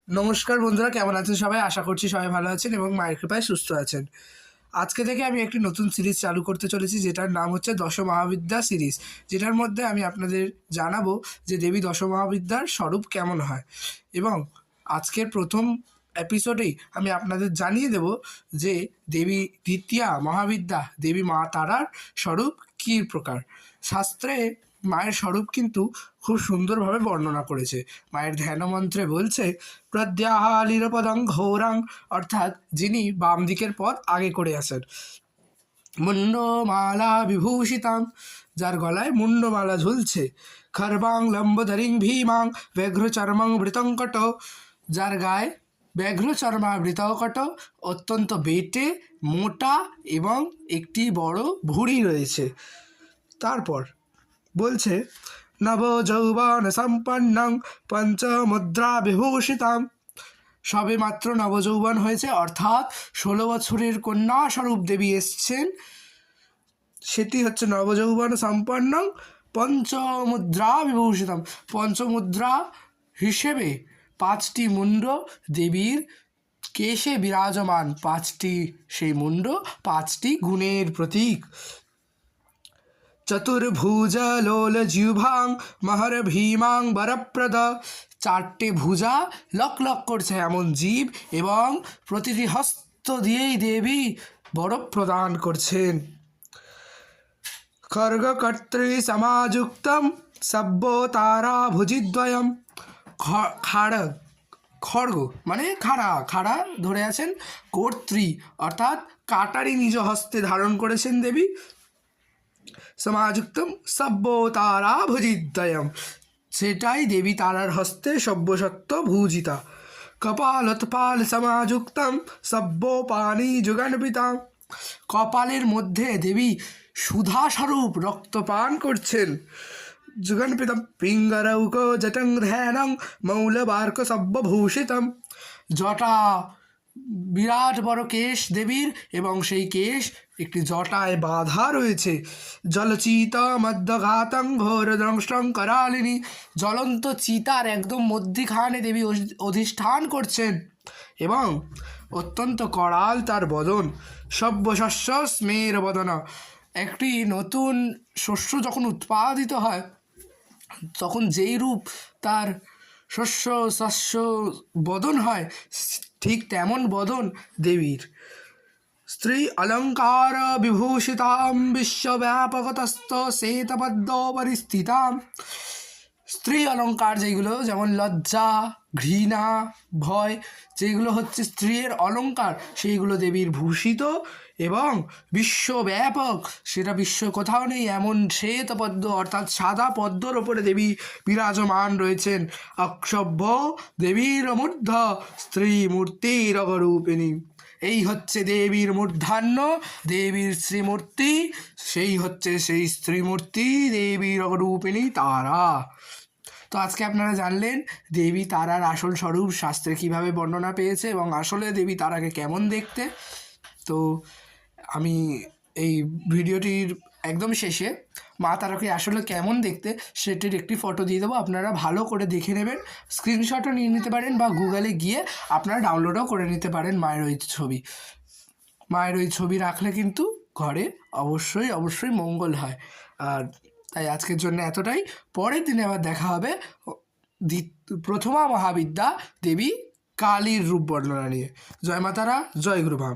নমস্কার বন্ধুরা, কেমন আছেন সবাই? আশা করছি সবাই ভালো আছেন এবং মায়ের কৃপায় সুস্থ আছেন। আজকে থেকে আমি একটি নতুন সিরিজ চালু করতে চলেছি, যেটার নাম হচ্ছে দশমহাবিদ্যা সিরিজ, যেটার মধ্যে আমি আপনাদের জানাবো যে দেবী দশমহাবিদ্যার স্বরূপ কেমন হয়। এবং আজকের প্রথম এপিসোডেই আমি আপনাদের জানিয়ে দেব যে দেবী দ্বিতীয়া মহাবিদ্যা দেবী মা তারার স্বরূপ কী প্রকার। শাস্ত্রে মায়ের স্বরূপ কিন্তু খুব সুন্দরভাবে বর্ণনা করেছে। মায়ের ধ্যানমন্ত্রে বলছে প্রদ্যাহালিরপদং ঘোরাং, অর্থাৎ যিনি বাম দিকের পথ আগে করে আসেন। মুন্ডমালা বিভূষিতাং, যার গলায় মুন্ডমালা ঝুলছে। খর্বাং লম্বধরিং ভীমাং ব্যাঘ্রচর্মং বৃতঙ্কট, যার গায়ে ব্যাঘ্রচর্মাবৃতকট, অত্যন্ত বেটে মোটা এবং একটি বড় ভুঁড়ি রয়েছে। তারপর বলছে নবযৌবন সম্পন্নং পঞ্চমুদ্রা বিভূষিতাং, সবে মাত্র নবযৌবন হয়েছে, অর্থাৎ 16 বছরের কন্যা স্বরূপ দেবী এসছেন। সেটি হচ্ছে নবযৌবন সম্পন্ন পঞ্চমুদ্রা বিভূষিতাম। পঞ্চমুদ্রা হিসেবে 5টি মুন্ড দেবীর কেশে বিরাজমান। 5টি সেই মুন্ড 5টি গুণের প্রতীক। চতুর্ভুজ লোল জিহ্বাং মহর ভীমাং বরপ্রদ, 4টে ভুজা লক লক করছে এমন জীব, এবং প্রতিটি হস্ত দিয়েই দেবী বর প্রদান করছেন। খর্গকর্তৃ সমাযুক্তম সব্য তারা ভুজিদ্বয়ম, খড়গ মানে খাড়া ধরে আছেন। কর্ত্রী অর্থাৎ কাটারি নিজ হস্তে ধারণ করেছেন দেবী। সমাযুক্তম সব্য তারা ভুজিদ্বয়ম, সেটাই দেবী তারার হস্তে সব্যসত্ত্ব ভূজিতা। কপালোৎপাল সমাযুক্তম সব্য পানি যুগান্বিতাম, কপালের মধ্যে দেবী সুধাস্বরূপ রক্তপান করছেন। যুগান্বিতম পিঙ্গরৌক জটং ধ্যানং মৌলবার্ক সব্যভূষিতম, জটা বিরাট বড় কেশ দেবীর, এবং সেই কেশ একটি জটায় বাঁধা রয়েছে। জলচিত মধ্যঘাতং ঘোর দ্রংষ্টং করালিনী, জ্বলন্ত চিতার একদম মধ্যিখানে দেবী অধিষ্ঠান করছেন, এবং অত্যন্ত করাল তার বদন। সব্যশস্য স্মের বদন, একটি নতুন শস্য যখন উৎপাদিত হয় তখন যেই রূপ তার শস্য বদন হয়, ঠিক তেমন বদন দেবীর। স্ত্রী অলঙ্কার বিভূষিতাম বিশ্বব্যাপকতস্ত শ্বেতপদ্ম পরিস্থিতাম, স্ত্রী অলঙ্কার যেগুলো, যেমন লজ্জা, ঘৃণা, ভয়, যেগুলো হচ্ছে স্ত্রীর অলঙ্কার, সেইগুলো দেবীর ভূষিত এবং বিশ্বব্যাপক, সেটা বিশ্ব কোথাও নেই এমন শ্বেতপদ্ম অর্থাৎ সাদা পদ্মর ওপরে দেবী বিরাজমান রয়েছেন। অক্ষভ্য দেবীর মূর্ধ স্ত্রী মূর্তির অগরূপিণী, এই হচ্ছে দেবীর মূর্ধান্য, দেবীর শ্রীমূর্তি, সেই হচ্ছে সেই স্ত্রীমূর্তি দেবীর অগরূপিণী তারা। তো আজকে আপনারা জানলেন দেবী তারার আসল স্বরূপ শাস্ত্রে কীভাবে বর্ণনা পেয়েছে এবং আসলে দেবী তারাকে কেমন দেখতে। তো আমি এই ভিডিওটির একদম শেষে মা তারাকে আসলে কেমন দেখতে সেটির একটি ফটো দিয়ে দেবো, আপনারা ভালো করে দেখে নেবেন। স্ক্রিনশটও নিয়ে নিতে পারেন বা গুগলে গিয়ে আপনারা ডাউনলোডও করে নিতে পারেন মায়ের ওই ছবি। মায়ের ওই ছবি রাখলে কিন্তু ঘরে অবশ্যই মঙ্গল হয়। আর তাই আজকের জন্য এতটাই। পরের দিনে আবার দেখা হবে প্রথমা মহাবিদ্যা দেবী কালীর রূপ বর্ণনা নিয়ে। জয় মা তারা, জয় গুরু বাম।